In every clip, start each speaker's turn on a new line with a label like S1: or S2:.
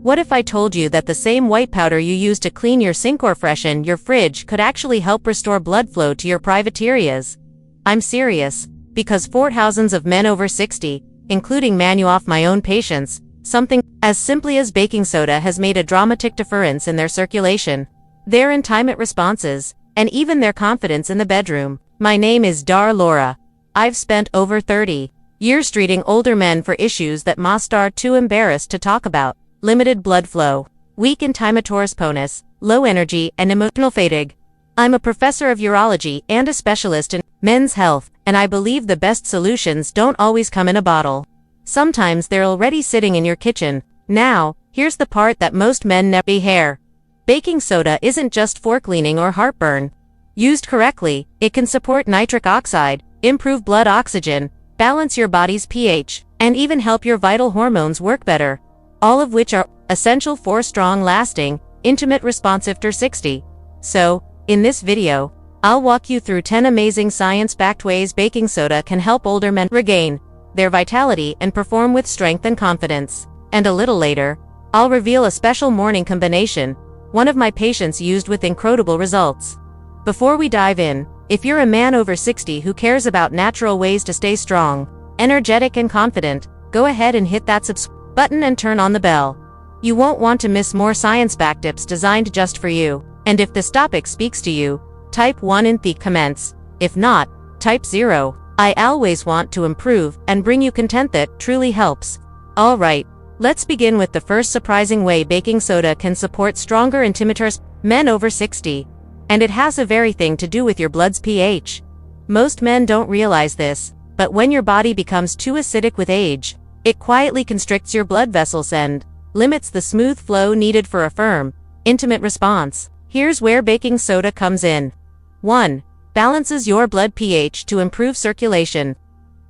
S1: What if I told you that the same white powder you use to clean your sink or freshen your fridge could actually help restore blood flow to your private areas? I'm serious, because for thousands of men over 60, including many of my own patients, something as simply as baking soda has made a dramatic difference in their circulation, their intimate responses, and even their confidence in the bedroom. My name is Dar Laura. I've spent over 30 years treating older men for issues that most are too embarrassed to talk about: limited blood flow, weak intimate response, low energy, and emotional fatigue. I'm a professor of urology and a specialist in men's health, and I believe the best solutions don't always come in a bottle. Sometimes they're already sitting in your kitchen. Now, here's the part that most men never hear. Baking soda isn't just for cleaning or heartburn. Used correctly, it can support nitric oxide, improve blood oxygen, balance your body's pH, and even help your vital hormones work better, all of which are essential for strong, lasting, intimate response after 60. So, in this video, I'll walk you through 10 amazing science-backed ways baking soda can help older men regain their vitality and perform with strength and confidence. And a little later, I'll reveal a special morning combination one of my patients used with incredible results. Before we dive in, if you're a man over 60 who cares about natural ways to stay strong, energetic, and confident, go ahead and hit that subscribe button and turn on the bell. You won't want to miss more science-backed tips designed just for you. And if this topic speaks to you, type 1 in the comments. If not, type 0. I always want to improve and bring you content that truly helps. Alright, let's begin with the first surprising way baking soda can support stronger intimators men over 60. And it has a very thing to do with your blood's pH. Most men don't realize this, but when your body becomes too acidic with age, it quietly constricts your blood vessels and limits the smooth flow needed for a firm, intimate response. Here's where baking soda comes in. 1. Balances your blood pH to improve circulation.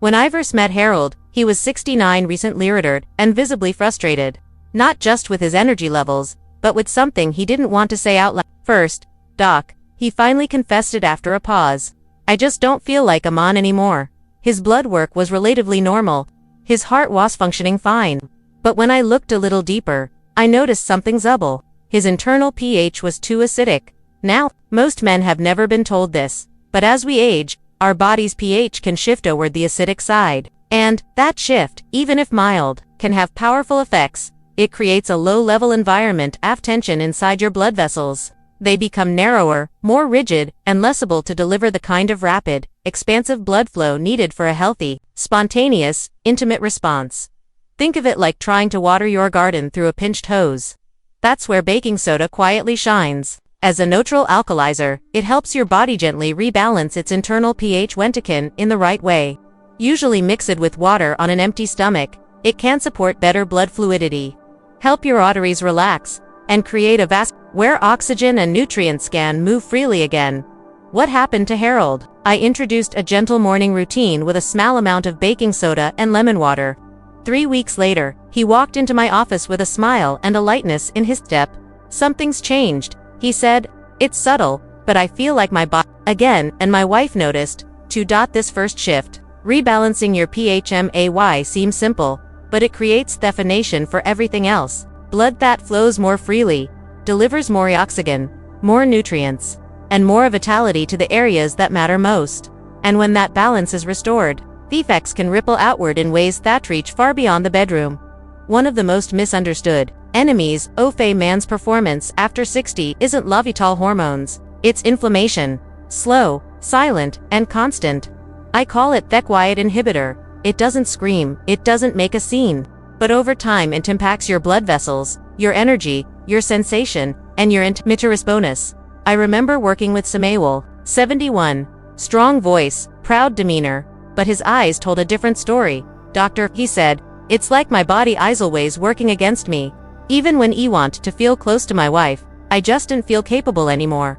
S1: When I first met Harold, he was 69, recently retired, and visibly frustrated. Not just with his energy levels, but with something he didn't want to say out loud. First, Doc, he finally confessed it after a pause. I just don't feel like I'm on anymore. His blood work was relatively normal. His heart was functioning fine. But when I looked a little deeper, I noticed something's up. His internal pH was too acidic. Now, most men have never been told this, but as we age, our body's pH can shift toward the acidic side. And that shift, even if mild, can have powerful effects. It creates a low-level environment of tension inside your blood vessels. They become narrower, more rigid, and less able to deliver the kind of rapid, expansive blood flow needed for a healthy, spontaneous, intimate response. Think of it like trying to water your garden through a pinched hose. That's where baking soda quietly shines. As a neutral alkalizer, it helps your body gently rebalance its internal pH when taken in the right way. Usually mix it with water on an empty stomach, it can support better blood fluidity, help your arteries relax, and create a vast where oxygen and nutrients can move freely again. What happened to Harold? I introduced a gentle morning routine with a small amount of baking soda and lemon water. 3 weeks later, he walked into my office with a smile and a lightness in his step. Something's changed, he said. It's subtle, but I feel like my body again, and my wife noticed. This first shift. Rebalancing your pH may seem simple, but it creates the foundation for everything else. Blood that flows more freely, delivers more oxygen, more nutrients, and more vitality to the areas that matter most. And when that balance is restored, the effects can ripple outward in ways that reach far beyond the bedroom. One of the most misunderstood enemies of a man's performance after 60 isn't Lavital hormones. It's inflammation. Slow, silent, and constant. I call it the quiet inhibitor. It doesn't scream, it doesn't make a scene. But over time it impacts your blood vessels, your energy, your sensation, and your intimate response. I remember working with Samuel, 71. Strong voice, proud demeanor, but his eyes told a different story. Doctor, he said, it's like my body is always working against me. Even when I want to feel close to my wife, I just didn't feel capable anymore.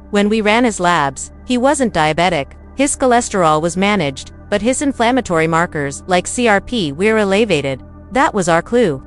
S1: When we ran his labs, he wasn't diabetic. His cholesterol was managed, but his inflammatory markers, like CRP, were elevated. That was our clue.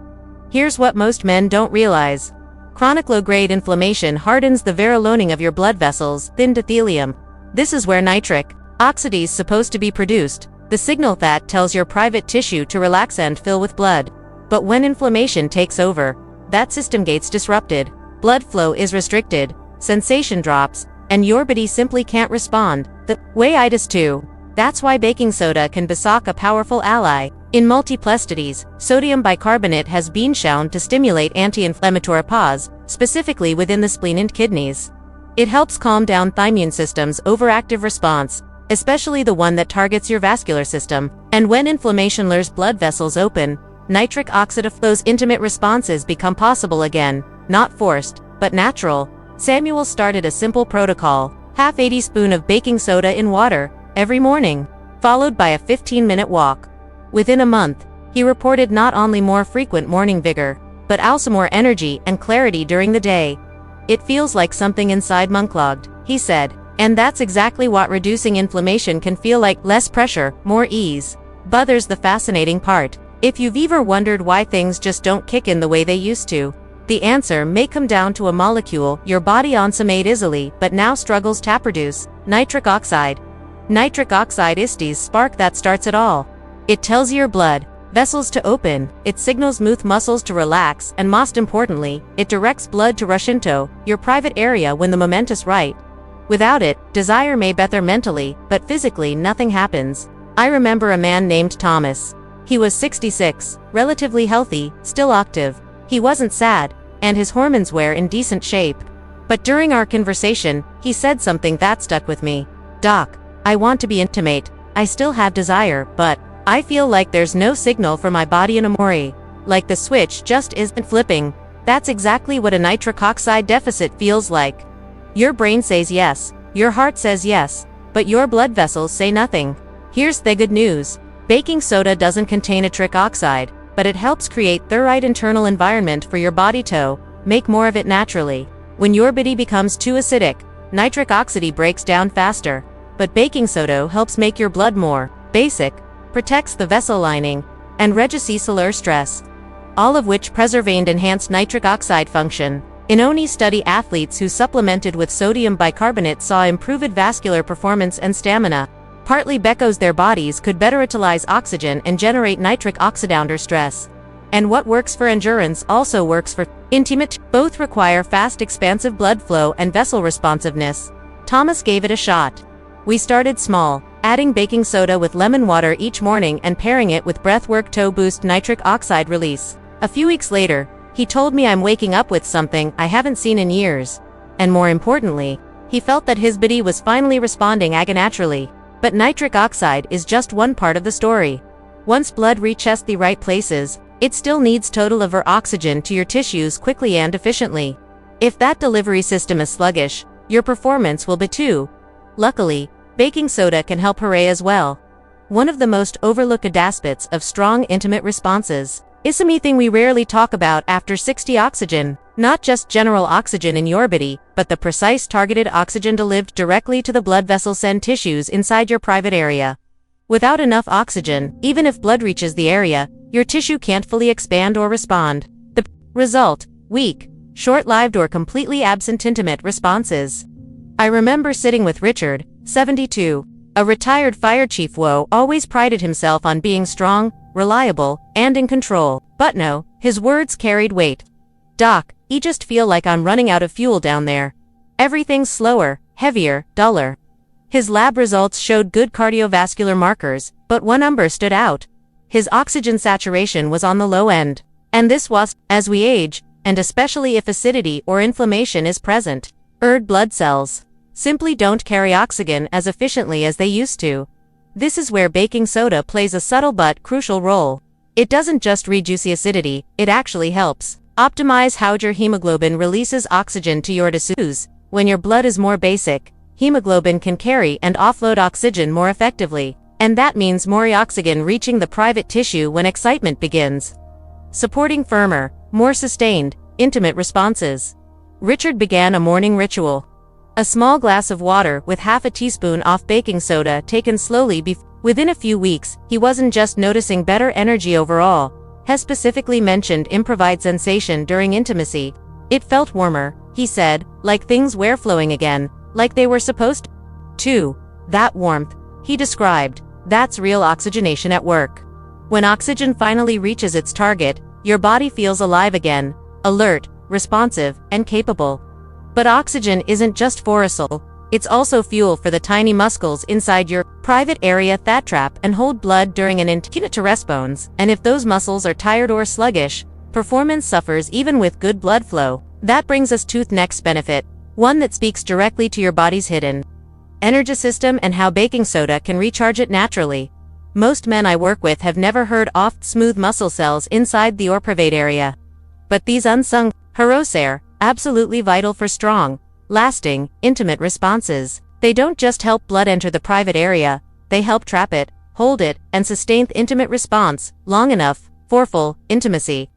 S1: Here's what most men don't realize. Chronic low-grade inflammation hardens the lining of your blood vessels, the endothelium. This is where nitric oxide is supposed to be produced, the signal that tells your private tissue to relax and fill with blood. But when inflammation takes over, that system gets disrupted. Blood flow is restricted, sensation drops, and your body simply can't respond the way it is to. That's why baking soda can be a powerful ally. In multiple studies, sodium bicarbonate has been shown to stimulate anti-inflammatory pause, specifically within the spleen and kidneys. It helps calm down the immune system's overactive response, especially the one that targets your vascular system. And when inflammation lures blood vessels open, nitric oxide flow's intimate responses become possible again, not forced, but natural. Samuel started a simple protocol: half a teaspoon of baking soda in water every morning, followed by a 15-minute walk. Within a month, he reported not only more frequent morning vigor, but also more energy and clarity during the day. "It feels like something inside unclogged," he said. And that's exactly what reducing inflammation can feel like: less pressure, more ease. But there's the fascinating part. If you've ever wondered why things just don't kick in the way they used to, the answer may come down to a molecule your body once made easily but now struggles to produce: nitric oxide. Nitric oxide is the spark that starts it all. It tells your blood vessels to open, it signals smooth muscles to relax, and most importantly, it directs blood to rush into your private area when the moment is right. Without it, desire may be there mentally, but physically nothing happens. I remember a man named Thomas. He was 66, relatively healthy, still active. He wasn't sad, and his hormones were in decent shape. But during our conversation, he said something that stuck with me. "Doc, I want to be intimate. I still have desire, but I feel like there's no signal for my body anymore. Like the switch just isn't flipping." That's exactly what a nitric oxide deficit feels like. Your brain says yes, your heart says yes, but your blood vessels say nothing. Here's the good news. Baking soda doesn't contain nitric oxide, but it helps create the right internal environment for your body to make more of it naturally. When your body becomes too acidic, nitric oxide breaks down faster. But baking soda helps make your blood more basic, protects the vessel lining, and reduces cellular stress, all of which preserve and enhance nitric oxide function. In ONI study, athletes who supplemented with sodium bicarbonate saw improved vascular performance and stamina, partly because their bodies could better utilize oxygen and generate nitric oxide under stress. And what works for endurance also works for intimate. Both require fast, expansive blood flow and vessel responsiveness. Thomas gave it a shot. We started small, adding baking soda with lemon water each morning and pairing it with breathwork to boost nitric oxide release. A few weeks later, he told me, "I'm waking up with something I haven't seen in years." And more importantly, he felt that his body was finally responding naturally. But nitric oxide is just one part of the story. Once blood reaches the right places, it still needs to deliver oxygen to your tissues quickly and efficiently. If that delivery system is sluggish, your performance will be too. Luckily, baking soda can help hooray as well. One of the most overlooked aspects of strong intimate responses is something we rarely talk about after 60 oxygen. Not just general oxygen in your body, but the precise targeted oxygen delivered directly to the blood vessels and tissues inside your private area. Without enough oxygen, even if blood reaches the area, your tissue can't fully expand or respond. The result: weak, short-lived, or completely absent intimate responses. I remember sitting with Richard, 72, a retired fire chief who always prided himself on being strong, reliable, and in control. But no, his words carried weight. "Doc, I just feel like I'm running out of fuel down there. Everything's slower, heavier, duller." His lab results showed good cardiovascular markers, but one number stood out. His oxygen saturation was on the low end. And this was, as we age, and especially if acidity or inflammation is present, red blood cells simply don't carry oxygen as efficiently as they used to. This is where baking soda plays a subtle but crucial role. It doesn't just reduce the acidity, it actually helps optimize how your hemoglobin releases oxygen to your tissues. When your blood is more basic, hemoglobin can carry and offload oxygen more effectively, and that means more oxygen reaching the private tissue when excitement begins, supporting firmer, more sustained, intimate responses. Richard began a morning ritual. A small glass of water with half a teaspoon of baking soda taken slowly. Within a few weeks, he wasn't just noticing better energy overall. He specifically mentioned improved sensation during intimacy. "It felt warmer," he said, "like things were flowing again, like they were supposed to." That warmth, he described, that's real oxygenation at work. When oxygen finally reaches its target, your body feels alive again, alert, responsive, and capable. But oxygen isn't just for a soul, it's also fuel for the tiny muscles inside your private area that trap and hold blood during an to rest bones, and if those muscles are tired or sluggish, performance suffers even with good blood flow. That brings us to the next benefit, one that speaks directly to your body's hidden energy system and how baking soda can recharge it naturally. Most men I work with have never heard of smooth muscle cells inside the or private area. But these unsung heroes are absolutely vital for strong, lasting, intimate responses. They don't just help blood enter the private area, they help trap it, hold it, and sustain the intimate response long enough for full intimacy.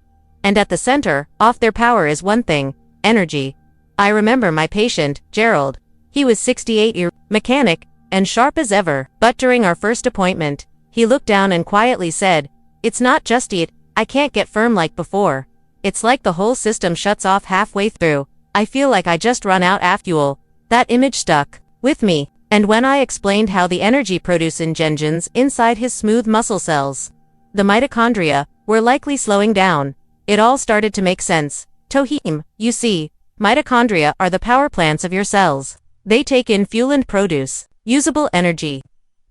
S1: And at the center of their power is one thing: energy. I remember my patient, Gerald. He was 68-year mechanic and sharp as ever, but during our first appointment, he looked down and quietly said, "It's not just it, I can't get firm like before. It's like the whole system shuts off halfway through. I feel like I just run out of fuel." That image stuck with me, and when I explained how the energy producing engines inside his smooth muscle cells, the mitochondria, were likely slowing down, it all started to make sense. Tohim, you see, mitochondria are the power plants of your cells. They take in fuel and produce usable energy.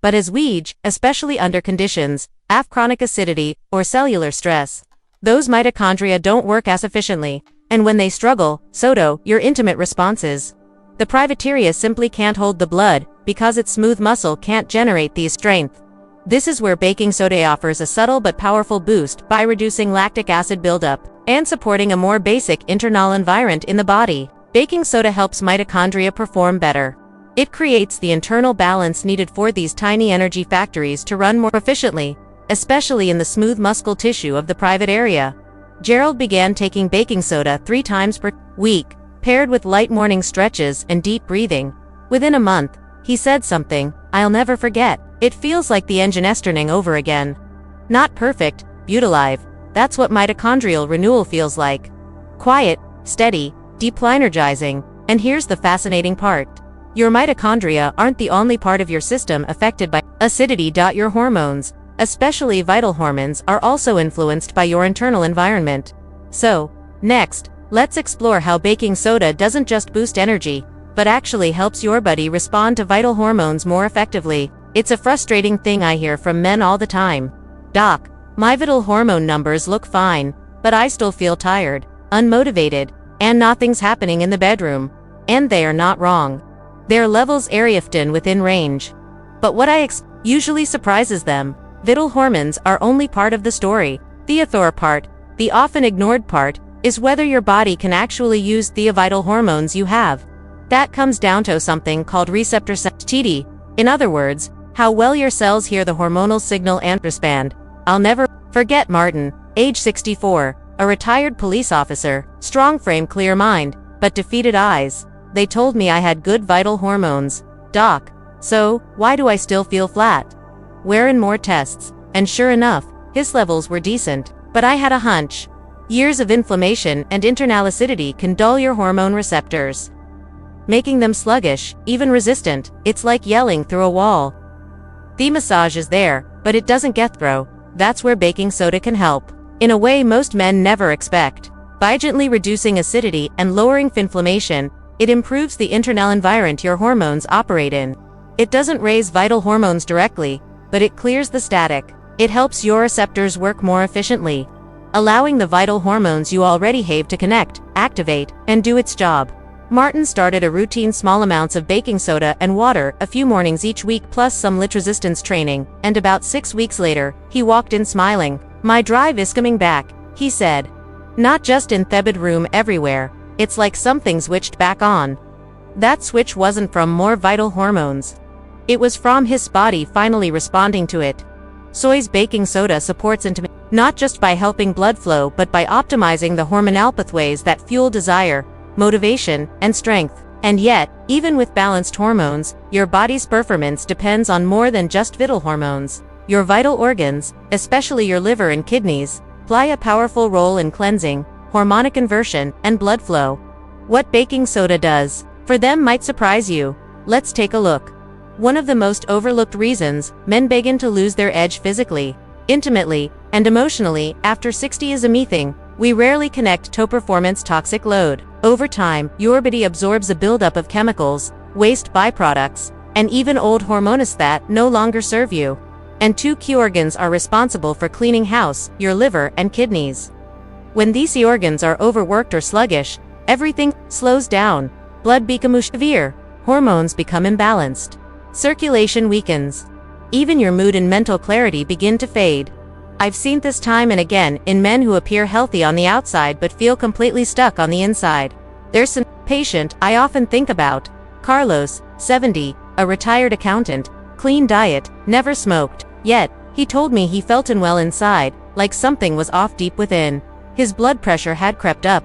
S1: But as we age, especially under conditions of chronic acidity or cellular stress, those mitochondria don't work as efficiently, and when they struggle, so do your intimate responses. The privateria simply can't hold the blood because its smooth muscle can't generate these strength. This is where baking soda offers a subtle but powerful boost by reducing lactic acid buildup and supporting a more basic internal environment in the body. Baking soda helps mitochondria perform better. It creates the internal balance needed for these tiny energy factories to run more efficiently, especially in the smooth muscle tissue of the private area. Gerald began taking baking soda 3 times per week, paired with light morning stretches and deep breathing. Within a month, he said something I'll never forget. "It feels like the engine turning over again. Not perfect, but alive. That's what mitochondrial renewal feels like. Quiet, steady, deeply energizing." And here's the fascinating part. Your mitochondria aren't the only part of your system affected by acidity. Your hormones, especially vital hormones, are also influenced by your internal environment. So, next, let's explore how baking soda doesn't just boost energy, but actually helps your body respond to vital hormones more effectively. It's a frustrating thing I hear from men all the time. "Doc, my vital hormone numbers look fine, but I still feel tired, unmotivated, and nothing's happening in the bedroom." And they are not wrong. Their levels are often within range. But what usually surprises them: vital hormones are only part of the story. The other part, the often ignored part, is whether your body can actually use the vital hormones you have. That comes down to something called receptor sensitivity. In other words, how well your cells hear the hormonal signal and respond. I'll never forget Martin, age 64, a retired police officer, strong frame, clear mind, but defeated eyes. They told me I had good vital hormones. "Doc, so why do I still feel flat?" We're in more tests, and sure enough, his levels were decent, but I had a hunch. Years of inflammation and internal acidity can dull your hormone receptors, making them sluggish, even resistant. It's like yelling through a wall. The massage is there, but it doesn't get through. That's where baking soda can help, in a way most men never expect. By gently reducing acidity and lowering inflammation, it improves the internal environment your hormones operate in. It doesn't raise vital hormones directly, but it clears the static. It helps your receptors work more efficiently, allowing the vital hormones you already have to connect, activate, and do its job. Martin started a routine small amounts of baking soda and water a few mornings each week plus some lit resistance training, and about 6 weeks later, he walked in smiling. "My drive is coming back," he said. "Not just in the bedroom, everywhere. It's like something switched back on." That switch wasn't from more vital hormones. It was from his body finally responding to it. Soy's baking soda supports intimacy, not just by helping blood flow but by optimizing the hormonal pathways that fuel desire, motivation, and strength. And yet, even with balanced hormones, your body's performance depends on more than just vital hormones. Your vital organs, especially your liver and kidneys, play a powerful role in cleansing, hormonic conversion, and blood flow. What baking soda does for them might surprise you. Let's take a look. One of the most overlooked reasons men begin to lose their edge physically, intimately, and emotionally after 60 is a mething. We rarely connect to performance toxic load. Over time, your body absorbs a buildup of chemicals, waste byproducts, and even old hormones that no longer serve you. And two key organs are responsible for cleaning house: your liver and kidneys. When these organs are overworked or sluggish, everything slows down. Blood becomes severe, hormones become imbalanced, circulation weakens. Even your mood and mental clarity begin to fade. I've seen this time and again in men who appear healthy on the outside but feel completely stuck on the inside. There's a patient I often think about, Carlos, 70, a retired accountant, clean diet, never smoked. Yet, he told me he felt unwell inside, like something was off deep within. His blood pressure had crept up.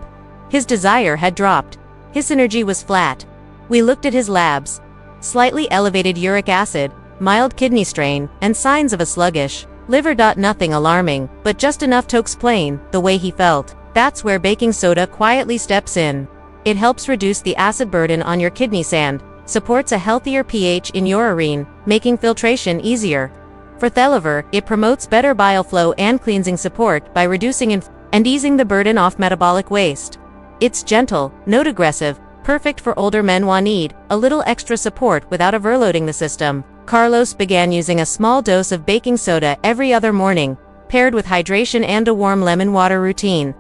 S1: His desire had dropped. His energy was flat. We looked at his labs. Slightly elevated uric acid, mild kidney strain, and signs of a sluggish liver. Nothing alarming, but just enough to explain the way he felt. That's where baking soda quietly steps in. It helps reduce the acid burden on your kidney sand, supports a healthier pH in your urine, making filtration easier. For the liver, it promotes better bile flow and cleansing support by reducing and easing the burden off metabolic waste. It's gentle, not aggressive, perfect for older men who need a little extra support without overloading the system. Carlos began using a small dose of baking soda every other morning, paired with hydration and a warm lemon water routine.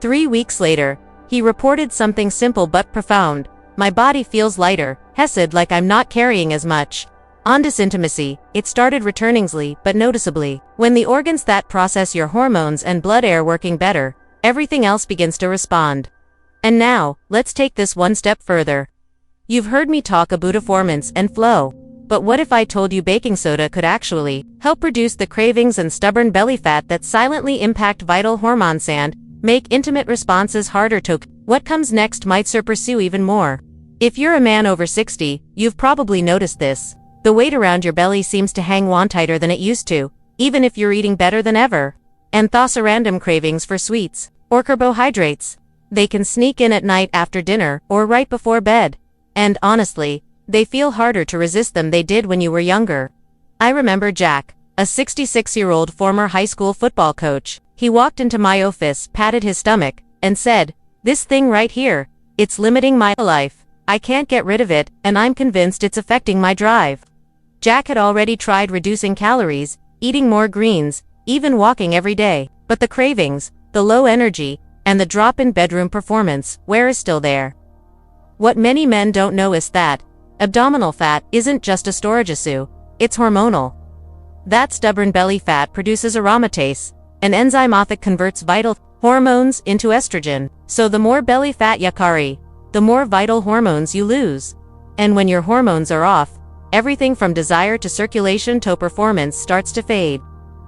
S1: 3 weeks later, he reported something simple but profound. My body feels lighter, hesed, like I'm not carrying as much. On this intimacy, it started returning slowly but noticeably. When the organs that process your hormones and blood are working better, everything else begins to respond. And now, let's take this one step further. You've heard me talk about performance and flow. But what if I told you baking soda could actually help reduce the cravings and stubborn belly fat that silently impact vital hormones and make intimate responses harder to? What comes next might surprise you even more. If you're a man over 60, you've probably noticed this. The weight around your belly seems to hang on tighter than it used to, even if you're eating better than ever. And thus random cravings for sweets or carbohydrates. They can sneak in at night after dinner or right before bed. And honestly, they feel harder to resist than they did when you were younger. I remember Jack, a 66-year-old former high school football coach. He walked into my office, patted his stomach, and said, "This thing right here, it's limiting my life. I can't get rid of it, and I'm convinced it's affecting my drive." Jack had already tried reducing calories, eating more greens, even walking every day. But the cravings, the low energy, and the drop in bedroom performance is still there. What many men don't know is that abdominal fat isn't just a storage issue, it's hormonal. That stubborn belly fat produces aromatase, an enzyme that converts vital hormones into estrogen. So the more belly fat you carry, the more vital hormones you lose. And when your hormones are off, everything from desire to circulation to performance starts to fade.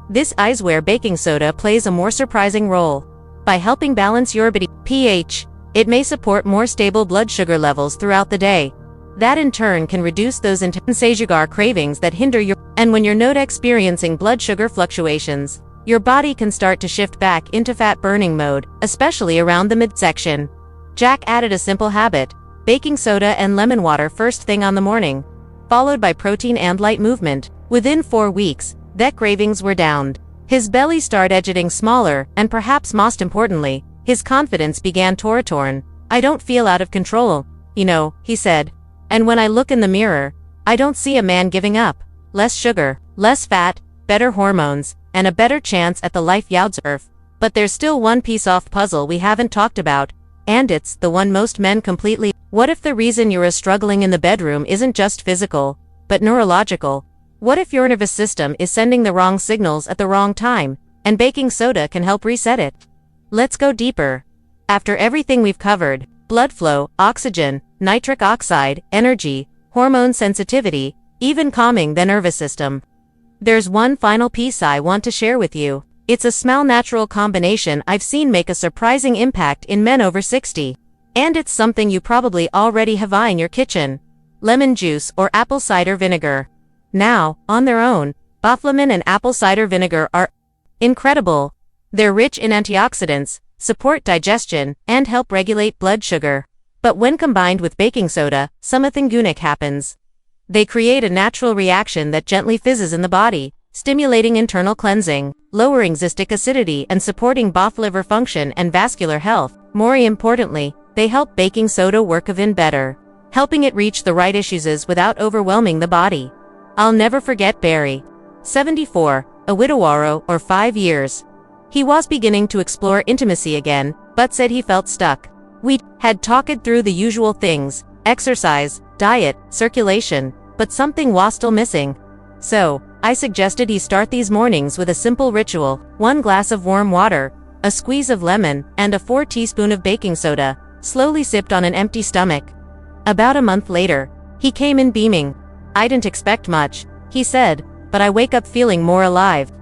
S1: This is where baking soda plays a more surprising role. By helping balance your body pH, it may support more stable blood sugar levels throughout the day. That in turn can reduce those intense sugar cravings that hinder your. And when you're not experiencing blood sugar fluctuations, your body can start to shift back into fat burning mode, especially around the midsection. Jack added a simple habit: baking soda and lemon water first thing on the morning, followed by protein and light movement. Within 4 weeks, that cravings were downed. His belly started getting smaller, and perhaps most importantly, his confidence began to return. "I don't feel out of control, he said. And when I look in the mirror, I don't see a man giving up. Less sugar, less fat, better hormones, and a better chance at the life you deserve." But there's still one piece of puzzle we haven't talked about, and it's the one most men completely. What if the reason you're struggling in the bedroom isn't just physical, but neurological? What if your nervous system is sending the wrong signals at the wrong time, and baking soda can help reset it? Let's go deeper. After everything we've covered, blood flow, oxygen, nitric oxide, energy, hormone sensitivity, even calming the nervous system, there's one final piece I want to share with you. It's a small natural combination I've seen make a surprising impact in men over 60. And it's something you probably already have in your kitchen: lemon juice or apple cider vinegar. Now, on their own, lemon and apple cider vinegar are incredible. They're rich in antioxidants, support digestion, and help regulate blood sugar. But when combined with baking soda, something unique happens. They create a natural reaction that gently fizzes in the body, stimulating internal cleansing, lowering cystic acidity and supporting both liver function and vascular health. More importantly, they help baking soda work even better, helping it reach the right issues without overwhelming the body. I'll never forget Barry, 74, a widower or 5 years. He was beginning to explore intimacy again, but said he felt stuck. We had talked through the usual things, exercise, diet, circulation, but something was still missing. So, I suggested he start these mornings with a simple ritual: 1 glass of warm water, a squeeze of lemon, and a 4 teaspoons of baking soda, slowly sipped on an empty stomach. About a month later, he came in beaming. "I didn't expect much," he said, "but I wake up feeling more alive.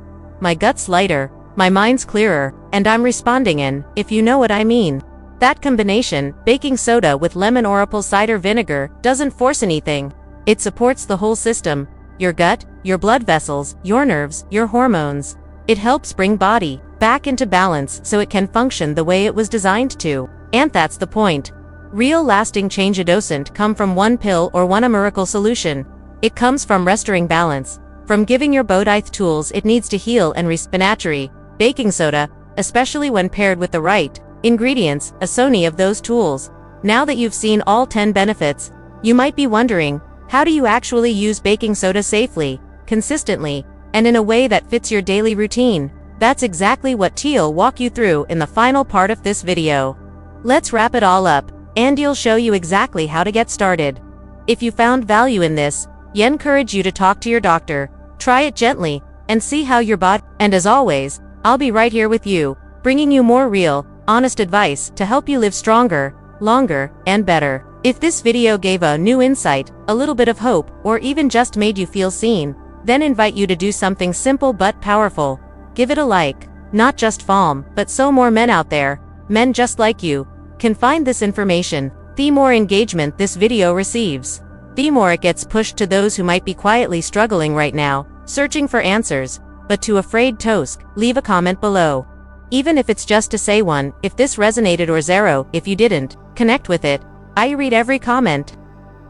S1: My gut's lighter, my mind's clearer, and I'm responding in, if you know what I mean." That combination, baking soda with lemon or apple cider vinegar, doesn't force anything. It supports the whole system: your gut, your blood vessels, your nerves, your hormones. It helps bring body back into balance so it can function the way it was designed to. And that's the point. Real lasting change doesn't come from one pill or one miracle solution. It comes from restoring balance, from giving your body the tools it needs to heal and naturally. Baking soda, especially when paired with the right ingredients, is one of those tools. Now that you've seen all 10 benefits, you might be wondering, how do you actually use baking soda safely, consistently, and in a way that fits your daily routine? That's exactly what Teal walk you through in the final part of this video. Let's wrap it all up, and he'll show you exactly how to get started. If you found value in this, I encourage you to talk to your doctor, try it gently, and see how your body. And as always, I'll be right here with you, bringing you more real, honest advice to help you live stronger, longer, and better. If this video gave a new insight, a little bit of hope, or even just made you feel seen, then invite you to do something simple but powerful. Give it a like, not just FOM, but so more men out there, men just like you, can find this information. The more engagement this video receives, the more it gets pushed to those who might be quietly struggling right now, searching for answers, but too afraid to ask. Leave a comment below. Even if it's just to say one, if this resonated, or 0, if you didn't connect with it. I read every comment.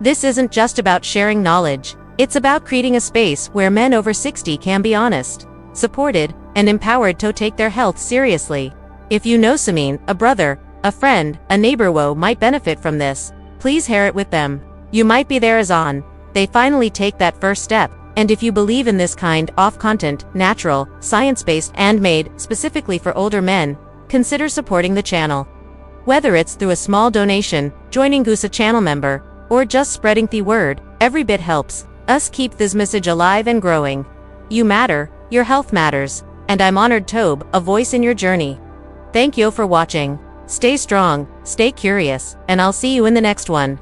S1: This isn't just about sharing knowledge. It's about creating a space where men over 60 can be honest, supported, and empowered to take their health seriously. If you know someone, a brother, a friend, a neighbor who might benefit from this, please share it with them. You might be there as on. They finally take that first step. And if you believe in this kind of content, natural, science-based, and made specifically for older men, consider supporting the channel. Whether it's through a small donation, joining as a channel member, or just spreading the word, every bit helps us keep this message alive and growing. You matter, your health matters, and I'm honored to be a voice in your journey. Thank you for watching. Stay strong, stay curious, and I'll see you in the next one.